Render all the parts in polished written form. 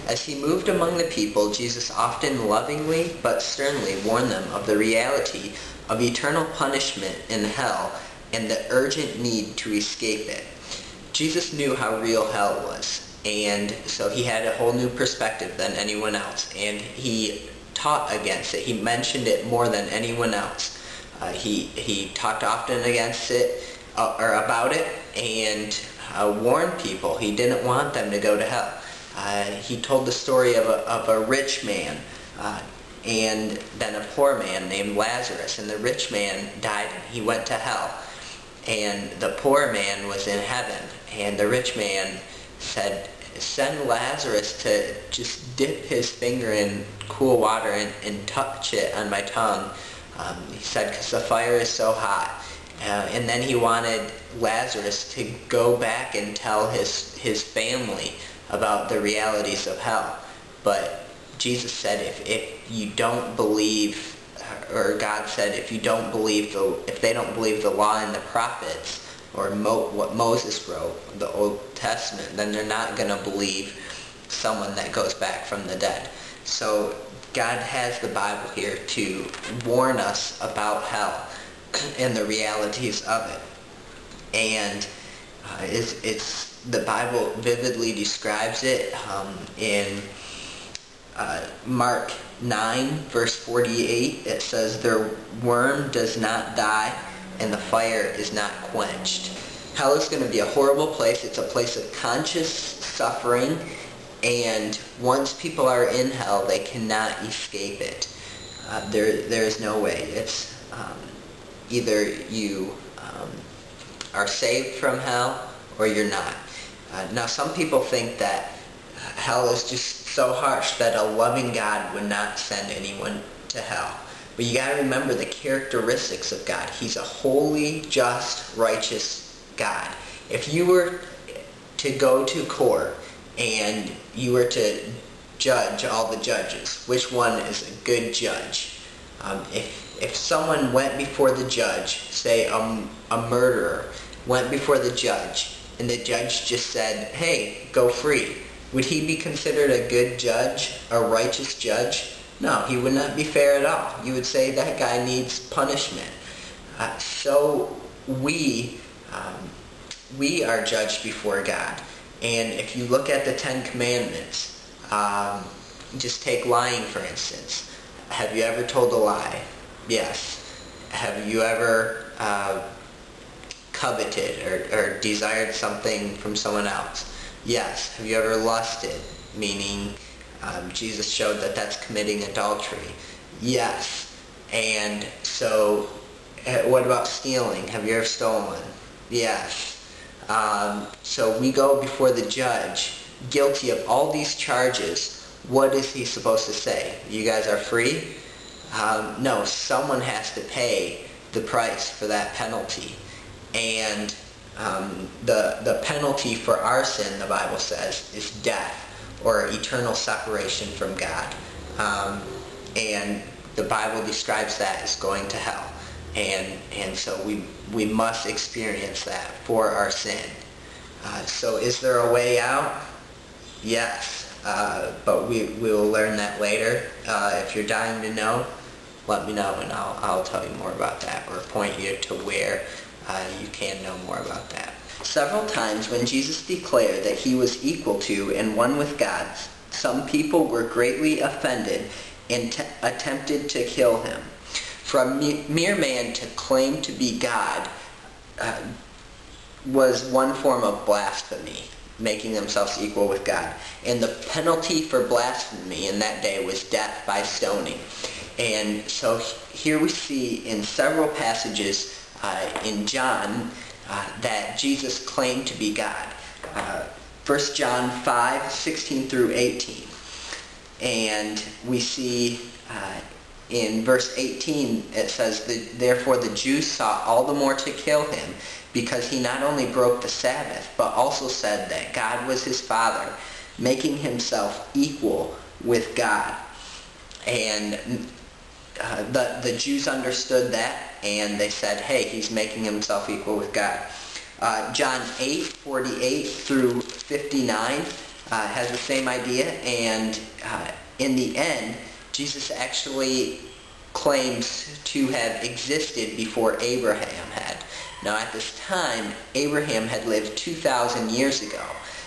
As he moved among the people, Jesus often lovingly but sternly warned them of the reality of eternal punishment in hell and the urgent need to escape it. Jesus knew how real hell was, and so he had a whole new perspective than anyone else, and he taught against it. He mentioned it more than anyone else. He talked often against it, or about it, and warned people. He didn't want them to go to hell. He told the story of a rich man and then a poor man named Lazarus, and the rich man died and he went to hell, and the poor man was in heaven, and the rich man said, "Send Lazarus to just dip his finger in cool water and touch it on my tongue," he said, "because the fire is so hot." And then he wanted Lazarus to go back and tell his family about the realities of hell. But Jesus said, if you don't believe, or God said, if they don't believe the law and the prophets, or what Moses wrote, the Old Testament, then they're not going to believe someone that goes back from the dead. So God has the Bible here to warn us about hell and the realities of it. And the Bible vividly describes it in Mark 9, verse 48. It says, "Their worm does not die, and the fire is not quenched." Hell is going to be a horrible place. It's a place of conscious suffering, and once people are in hell, they cannot escape it. There is no way. It's either you are saved from hell or you're not. Now, some people think that hell is just so harsh that a loving God would not send anyone to hell. But you got to remember the characteristics of God. He's a holy, just, righteous God. If you were to go to court and you were to judge all the judges, which one is a good judge? If someone went before the judge, say a murderer went before the judge, and the judge just said, "Hey, go free," would he be considered a good judge, a righteous judge? No, he would not be fair at all. You would say that guy needs punishment. So we are judged before God. And if you look at the Ten Commandments, just take lying for instance. Have you ever told a lie? Yes. Have you ever coveted or desired something from someone else? Yes. Have you ever lusted? Meaning Jesus showed that that's committing adultery. Yes. And so what about stealing? Have you ever stolen? Yes. So we go before the judge guilty of all these charges. What is he supposed to say? You guys are free? No, someone has to pay the price for that penalty. And the penalty for our sin, the Bible says, is death or eternal separation from God. And the Bible describes that as going to hell. And so we must experience that for our sin. So is there a way out? Yes. But we will learn that later. If you're dying to know, let me know and I'll tell you more about that, or point you to where you can know more about that. Several times when Jesus declared that he was equal to and one with God, some people were greatly offended and attempted to kill him. For a mere man to claim to be God was one form of blasphemy, making themselves equal with God. And the penalty for blasphemy in that day was death by stoning. And so here we see in several passages in John that Jesus claimed to be God. 1 John 5, 16 through 18. And we see in verse 18 it says, "Therefore the Jews sought all the more to kill him, because he not only broke the Sabbath, but also said that God was his Father, making himself equal with God." And the Jews understood that, and they said, hey, he's making himself equal with God. John 8, 48 through 59, has the same idea, and in the end, Jesus actually claims to have existed before Abraham had. Now at this time, Abraham had lived 2,000 years ago.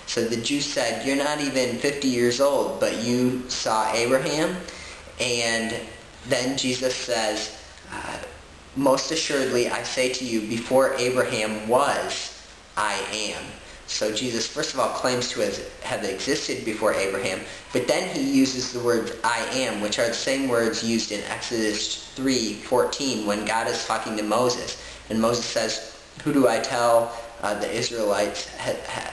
So the Jews said, "You're not even 50 years old, but you saw Abraham?" And then Jesus says, "Most assuredly, I say to you, before Abraham was, I am." So Jesus, first of all, claims to have existed before Abraham, but then he uses the word "I am," which are the same words used in Exodus 3:14 when God is talking to Moses. And Moses says, "Who do I tell the Israelites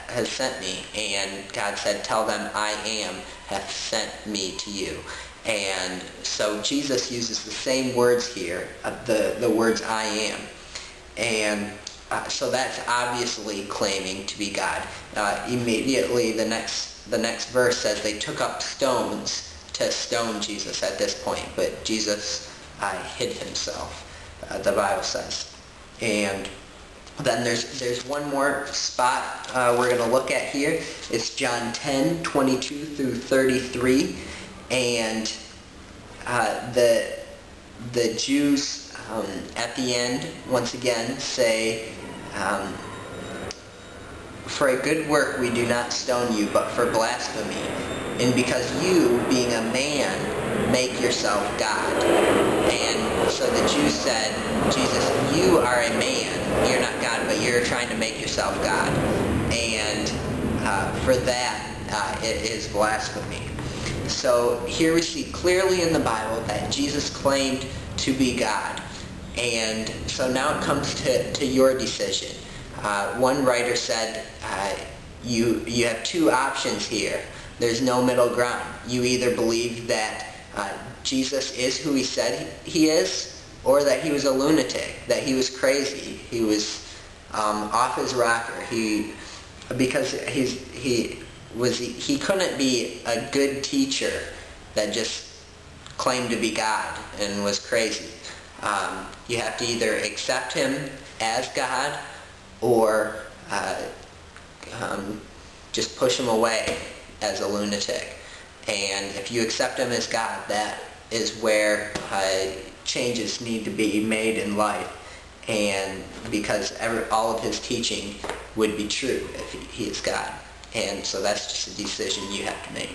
has sent me?" And God said, "Tell them, I am hath sent me to you." And so Jesus uses the same words here, the words "I am." And so that's obviously claiming to be God. Immediately the next verse says they took up stones to stone Jesus at this point, but Jesus hid himself, the Bible says. And then there's one more spot we're going to look at here. It's John 10:22 through 33, and the Jews at the end once again say, "For a good work we do not stone you, but for blasphemy, and because you, being a man, make yourself God." And so the Jews said, "Jesus, you are a man. You're not God, but you're trying to make yourself God." And for that, it is blasphemy. So here we see clearly in the Bible that Jesus claimed to be God. And so now it comes to your decision. One writer said, you have two options here. There's no middle ground. You either believe that Jesus is who he said he is, or that he was a lunatic, that he was crazy, he was off his rocker. Because he couldn't be a good teacher that just claimed to be God and was crazy. You have to either accept him as God or just push him away as a lunatic. And if you accept him as God, that is where changes need to be made in life, and because all of his teaching would be true if he is God. And so that's just a decision you have to make.